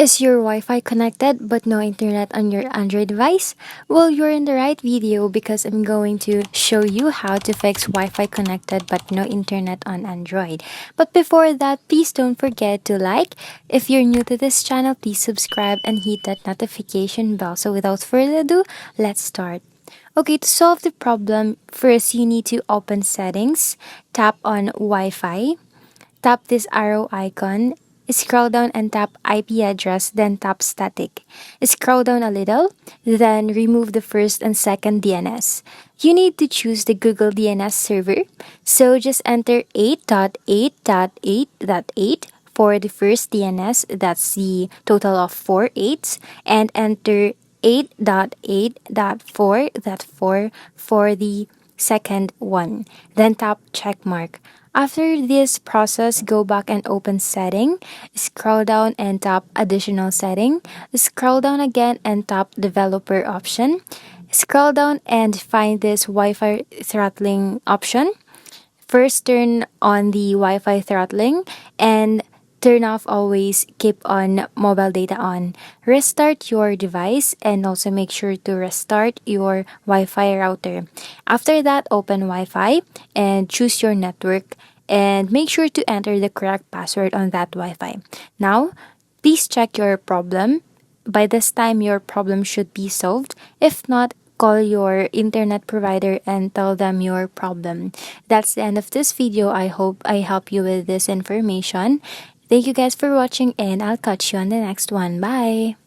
Is your Wi-Fi connected but no internet on your Android device? Well, you're in the right video because I'm going to show you how to fix Wi-Fi connected but no internet on Android. But before that, please don't forget to like. If you're new to this channel, please subscribe and hit that notification bell. So without further ado, let's start. Okay, to solve the problem, first you need to open settings, tap on Wi-Fi, tap this arrow icon, scroll down and tap IP address, then tap static. Scroll down a little, then remove the first and second DNS. You need to choose the Google DNS server, so just enter 8.8.8.8 for the first DNS, that's the total of 4 8s, and enter 8.8.4.4 for the second one. Then tap checkmark. After this process, go back and open setting, scroll down and tap additional setting, scroll down again and tap developer option, scroll down and find this Wi-Fi throttling option. First, turn on the Wi-Fi throttling and turn off always keep on mobile data on. Restart your device and also make sure to restart your Wi-Fi router. After that, open Wi-Fi and choose your network and make sure to enter the correct password on that Wi-Fi. Now, please check your problem. By this time, your problem should be solved. If not, call your internet provider and tell them your problem. That's the end of this video. I hope I help you with this information. Thank you guys for watching and I'll catch you on the next one. Bye!